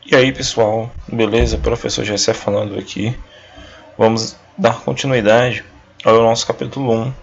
E aí pessoal, beleza? Professor Gessé falando aqui. Vamos dar continuidade ao nosso capítulo 1,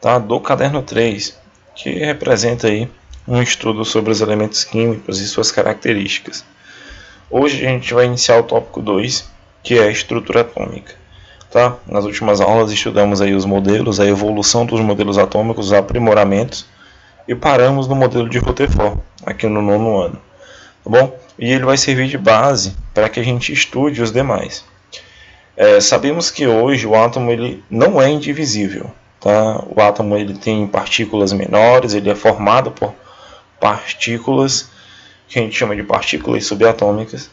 tá? Do caderno 3, que representa aí um estudo sobre os elementos químicos e suas características. Hoje a gente vai iniciar o tópico 2, que é a estrutura atômica. Tá? Nas últimas aulas estudamos aí os modelos, a evolução dos modelos atômicos, os aprimoramentos, e paramos no modelo de Rutherford, aqui no 9º ano. Tá bom? E ele vai servir de base para que a gente estude os demais. Sabemos que hoje o átomo ele não é indivisível. Tá? O átomo ele tem partículas menores, ele é formado por partículas que a gente chama de partículas subatômicas.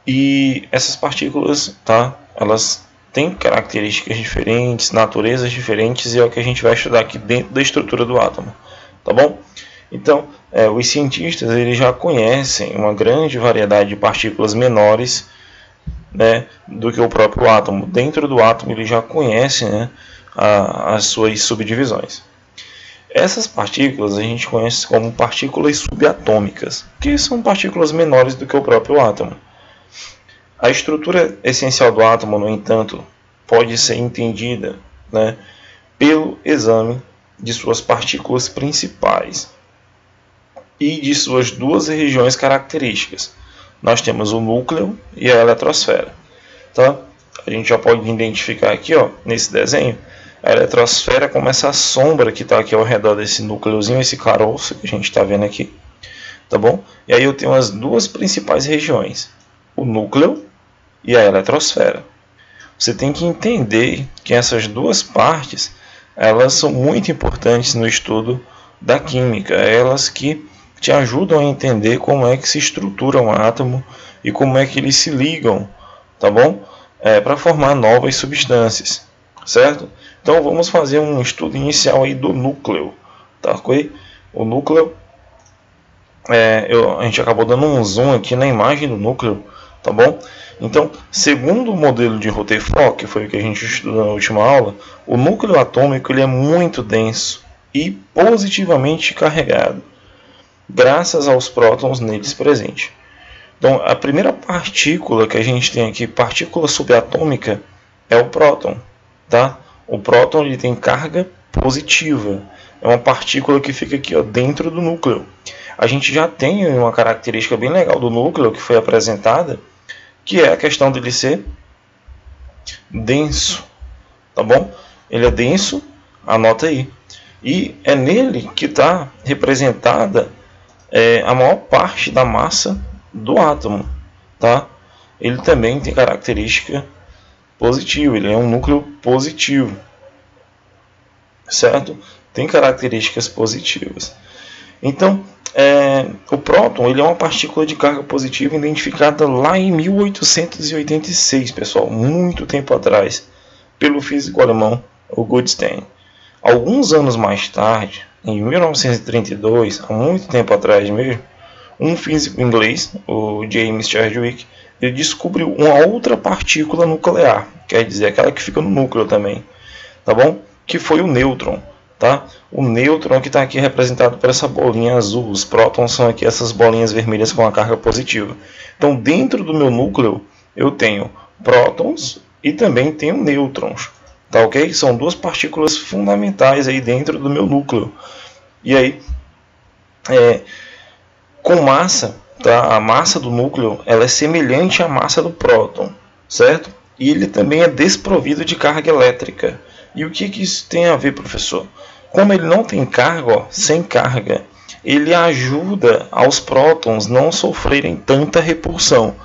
E essas partículas, tá? Elas têm características diferentes, naturezas diferentes, e é o que a gente vai estudar aqui dentro da estrutura do átomo. Tá bom? Então, os cientistas eles já conhecem uma grande variedade de partículas menores, né, do que o próprio átomo. Dentro do átomo ele já conhece, né, as suas subdivisões. Essas partículas a gente conhece como partículas subatômicas, que são partículas menores do que o próprio átomo. A estrutura essencial do átomo, no entanto, pode ser entendida, né, pelo exame de suas partículas principais e de suas duas regiões características. Nós temos o núcleo e a eletrosfera. Tá? A gente já pode identificar aqui, ó, nesse desenho, a eletrosfera como essa sombra que está aqui ao redor desse núcleozinho, esse caroço que a gente está vendo aqui. Tá bom? E aí eu tenho as duas principais regiões, o núcleo e a eletrosfera. Você tem que entender que essas duas partes elas são muito importantes no estudo da química. Elas que te ajudam a entender como é que se estrutura um átomo e como é que eles se ligam, tá bom? Para formar novas substâncias, certo? Então vamos fazer um estudo inicial aí do núcleo, tá ok? O núcleo, a gente acabou dando um zoom aqui na imagem do núcleo, tá bom? Então, segundo o modelo de Rutherford, que foi o que a gente estudou na última aula, o núcleo atômico ele é muito denso e positivamente carregado, graças aos prótons neles presentes. Então, a primeira partícula que a gente tem aqui, partícula subatômica, é o próton. Tá? O próton ele tem carga positiva. É uma partícula que fica aqui, ó, dentro do núcleo. A gente já tem uma característica bem legal do núcleo que foi apresentada, que é a questão dele ser denso. Tá bom? Ele é denso, anota aí. E é nele que está representada a maior parte da massa do átomo, tá? Ele também tem característica positiva, ele é um núcleo positivo, certo? Tem características positivas. Então, o próton ele é uma partícula de carga positiva identificada lá em 1886, pessoal, muito tempo atrás, pelo físico alemão Augustin. Alguns anos mais tarde, em 1932, há muito tempo atrás mesmo, um físico inglês, o James Chadwick, ele descobriu uma outra partícula nuclear, quer dizer, aquela que fica no núcleo também, tá bom? Que foi o nêutron, tá? O nêutron que está aqui representado por essa bolinha azul, os prótons são aqui essas bolinhas vermelhas com a carga positiva. Então, dentro do meu núcleo, eu tenho prótons e também tenho nêutrons. Tá, ok? São duas partículas fundamentais aí dentro do meu núcleo. E aí, com massa, tá? A massa do núcleo ela é semelhante à massa do próton, certo? E ele também é desprovido de carga elétrica. E o que isso tem a ver, professor? Como ele não tem carga, ó, sem carga, ele ajuda aos prótons não sofrerem tanta repulsão.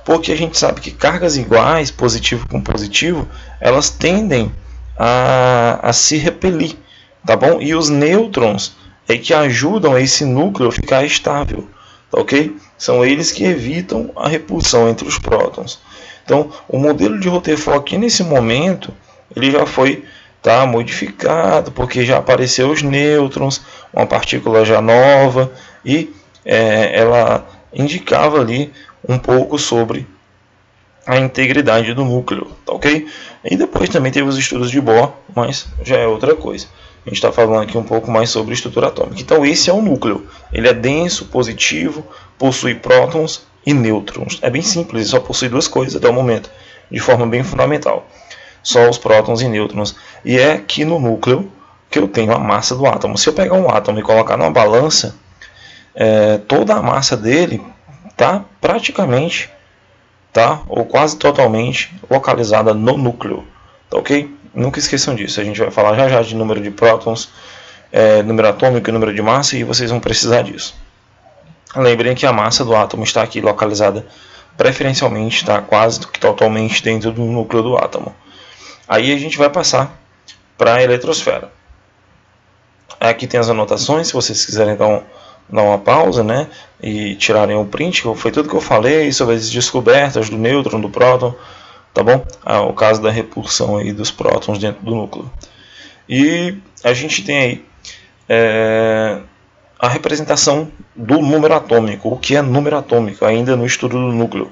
Porque a gente sabe que cargas iguais, positivo com positivo, elas tendem a se repelir, tá bom? E os nêutrons é que ajudam esse núcleo a ficar estável, tá ok? São eles que evitam a repulsão entre os prótons. Então, o modelo de Rutherford aqui nesse momento, ele já foi modificado, porque já apareceu os nêutrons, uma partícula já nova, e ela indicava ali um pouco sobre a integridade do núcleo, tá ok? E depois também teve os estudos de Bohr, mas já é outra coisa. A gente está falando aqui um pouco mais sobre estrutura atômica. Então esse é o núcleo. Ele é denso, positivo, possui prótons e nêutrons. É bem simples, só possui duas coisas até o momento, de forma bem fundamental. Só os prótons e nêutrons. E é aqui no núcleo que eu tenho a massa do átomo. Se eu pegar um átomo e colocar numa balança, toda a massa dele está praticamente, ou quase totalmente localizada no núcleo. Tá ok? Nunca esqueçam disso. A gente vai falar já já de número de prótons, número atômico e número de massa, e vocês vão precisar disso. Lembrem que a massa do átomo está aqui localizada preferencialmente, está quase que totalmente dentro do núcleo do átomo. Aí a gente vai passar para a eletrosfera. Aqui tem as anotações, se vocês quiserem dar uma pausa, né, e tirarem um print, foi tudo que eu falei sobre as descobertas do nêutron, do próton, tá bom? O caso da repulsão aí dos prótons dentro do núcleo. E a gente tem aí a representação do número atômico. O que é número atômico? Ainda no estudo do núcleo.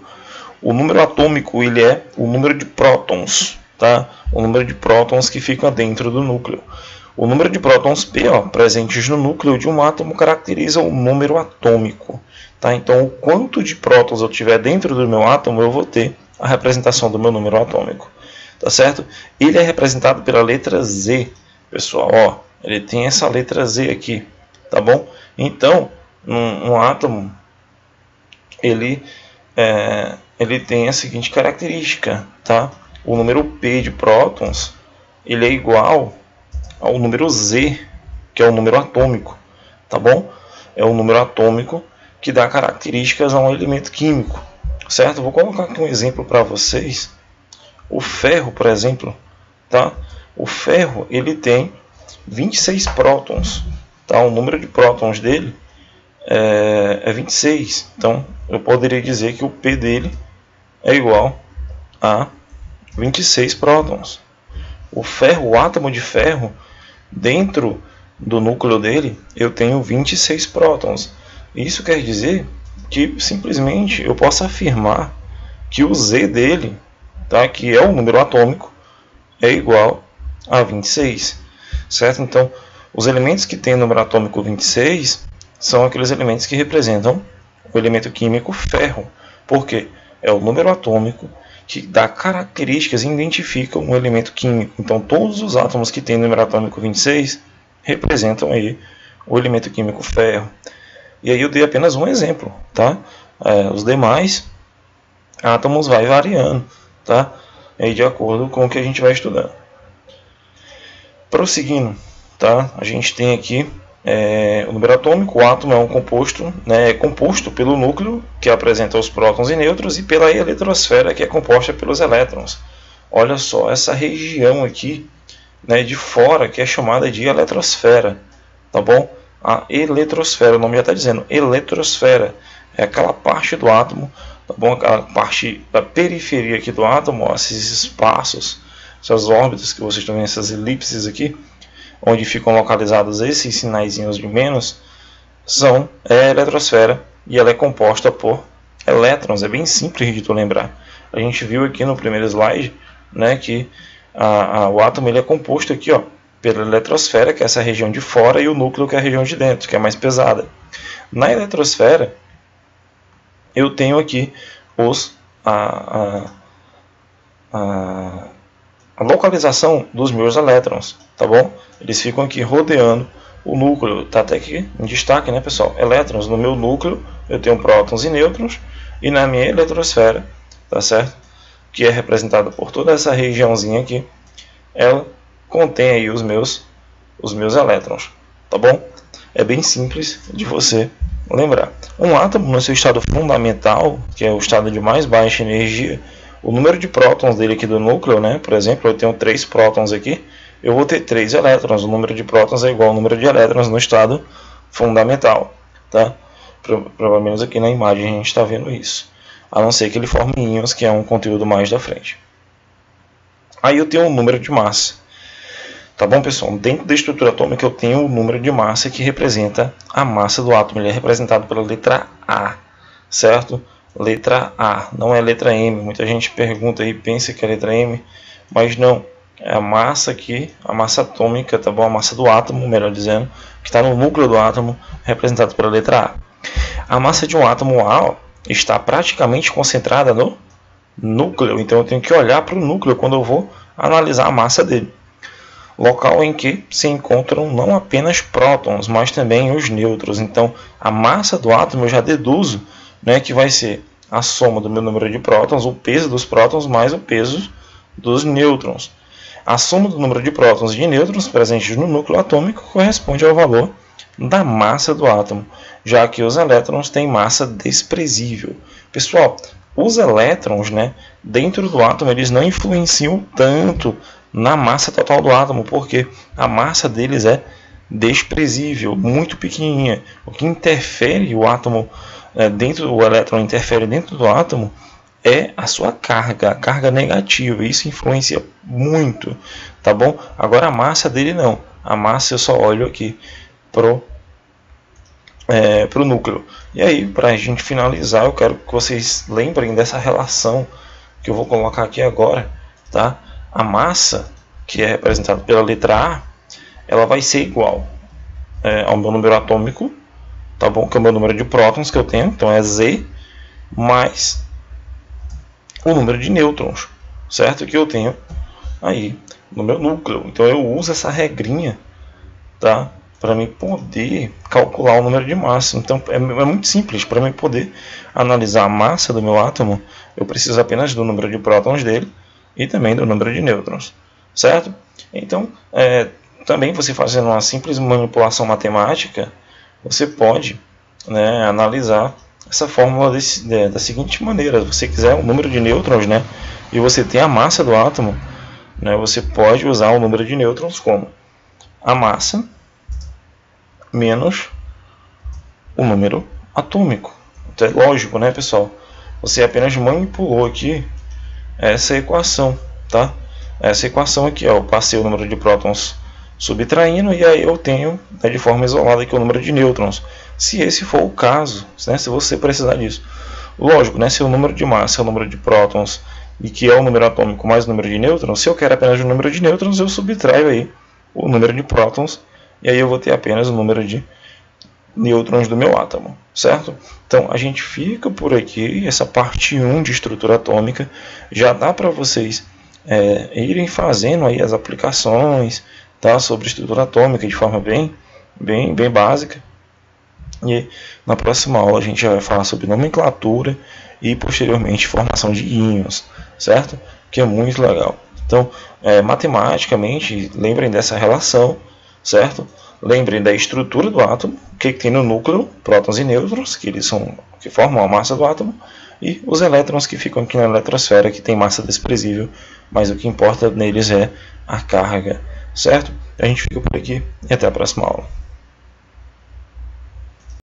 O número atômico, ele é o número de prótons, tá? O número de prótons que fica dentro do núcleo. O número de prótons P, presentes no núcleo de um átomo, caracteriza o número atômico. Tá? Então, o quanto de prótons eu tiver dentro do meu átomo, eu vou ter a representação do meu número atômico. Tá certo? Ele é representado pela letra Z, pessoal. Ele tem essa letra Z aqui. Tá bom? Então, um átomo, ele tem a seguinte característica. Tá? O número P de prótons, ele é igual ao número Z, que é o número atômico, tá bom? É o número atômico que dá características a um elemento químico, certo? Vou colocar aqui um exemplo para vocês. O ferro, por exemplo, tá? O ferro, ele tem 26 prótons, tá? O número de prótons dele é 26. Então, eu poderia dizer que o P dele é igual a 26 prótons. O ferro, o átomo de ferro, dentro do núcleo dele, eu tenho 26 prótons. Isso quer dizer que simplesmente eu posso afirmar que o Z dele, tá, que é o número atômico, é igual a 26. Certo? Então, os elementos que têm número atômico 26 são aqueles elementos que representam o elemento químico ferro. Por quê? É o número atômico que dá características e identificam um elemento químico. Então, todos os átomos que têm número atômico 26 representam aí o elemento químico ferro. E aí eu dei apenas um exemplo, tá? Os demais átomos vai variando, tá? Aí de acordo com o que a gente vai estudando. Prosseguindo, tá? A gente tem aqui o número atômico. O átomo é um composto, né, composto pelo núcleo, que apresenta os prótons e nêutrons, e pela eletrosfera, que é composta pelos elétrons. Olha só, essa região aqui, né, de fora, que é chamada de eletrosfera, tá bom? A eletrosfera, o nome já está dizendo, eletrosfera, é aquela parte do átomo, tá bom? Aquela parte da periferia aqui do átomo, ó, esses espaços, essas órbitas que vocês estão vendo, essas elipses aqui, onde ficam localizados esses sinaizinhos de menos, são a eletrosfera, e ela é composta por elétrons. É bem simples de tu lembrar. A gente viu aqui no primeiro slide, né, que o átomo ele é composto aqui, ó, pela eletrosfera, que é essa região de fora, e o núcleo, que é a região de dentro, que é mais pesada. Na eletrosfera, eu tenho aqui a localização dos meus elétrons, tá bom? Eles ficam aqui rodeando o núcleo, tá até aqui em destaque, né, pessoal? Elétrons. No meu núcleo eu tenho prótons e nêutrons, e na minha eletrosfera, tá certo? Que é representada por toda essa regiãozinha aqui, ela contém aí os meus elétrons, tá bom? É bem simples de você lembrar. Um átomo no seu estado fundamental, que é o estado de mais baixa energia, o número de prótons dele aqui do núcleo, né? Por exemplo, eu tenho 3 prótons aqui, eu vou ter 3 elétrons. O número de prótons é igual ao número de elétrons no estado fundamental, tá? Pelo menos aqui na imagem a gente está vendo isso. A não ser que ele forme íons, que é um conteúdo mais da frente. Aí eu tenho o número de massa. Tá bom, pessoal? Dentro da estrutura atômica eu tenho o número de massa, que representa a massa do átomo. Ele é representado pela letra A, certo? Letra A, não é letra M. Muita gente pergunta e pensa que é letra M, mas não. é a massa aqui, a massa atômica, tá bom? A massa do átomo, melhor dizendo, que está no núcleo do átomo, representado pela letra A. A massa de um átomo A, ó, está praticamente concentrada no núcleo, então eu tenho que olhar para o núcleo quando eu vou analisar a massa dele. Local em que se encontram não apenas prótons, mas também os nêutrons. Então, a massa do átomo eu já deduzo, né, que vai ser a soma do meu número de prótons, o peso dos prótons mais o peso dos nêutrons. A soma do número de prótons e de nêutrons presentes no núcleo atômico corresponde ao valor da massa do átomo, já que os elétrons têm massa desprezível. Pessoal, os elétrons, né, dentro do átomo, eles não influenciam tanto na massa total do átomo, porque a massa deles é desprezível, muito pequenininha. O que interfere o átomo o elétron interfere dentro do átomo é a sua carga, a carga negativa. Isso influencia muito, tá bom? Agora a massa dele não. A massa eu só olho aqui pro núcleo. E aí, para a gente finalizar, eu quero que vocês lembrem dessa relação que eu vou colocar aqui agora, tá? A massa, que é representada pela letra A, ela vai ser igual ao meu número atômico, tá bom? Que é o meu número de prótons que eu tenho, então é Z, mais o número de nêutrons, certo? Que eu tenho aí no meu núcleo. Então eu uso essa regrinha, tá? Para mim poder calcular o número de massa. Então é muito simples. Para mim poder analisar a massa do meu átomo, eu preciso apenas do número de prótons dele e também do número de nêutrons, certo? Então, também você fazendo uma simples manipulação matemática, você pode, né, analisar essa fórmula da seguinte maneira: se você quiser o número de nêutrons, né, e você tem a massa do átomo, né, você pode usar o número de nêutrons como a massa menos o número atômico. Então é lógico, né, pessoal? Você apenas manipulou aqui essa equação, tá? Essa equação aqui, ó, eu passei o número de prótons subtraindo e aí eu tenho, né, de forma isolada aqui o número de nêutrons. Se esse for o caso, né, se você precisar disso. Lógico, né, se o número de massa é o número de prótons e que é o número atômico mais o número de nêutrons, se eu quero apenas o número de nêutrons, eu subtraio aí o número de prótons e aí eu vou ter apenas o número de nêutrons do meu átomo, certo? Então a gente fica por aqui. Essa parte 1 de estrutura atômica já dá para vocês irem fazendo aí as aplicações, tá, sobre estrutura atômica de forma bem básica. E na próxima aula a gente já vai falar sobre nomenclatura e posteriormente formação de íons, certo? Que é muito legal. Então, matematicamente, lembrem dessa relação, certo? Lembrem da estrutura do átomo, o que tem no núcleo, prótons e nêutrons, que formam a massa do átomo, e os elétrons que ficam aqui na eletrosfera, que tem massa desprezível, mas o que importa neles é a carga, certo? A gente fica por aqui e até a próxima aula.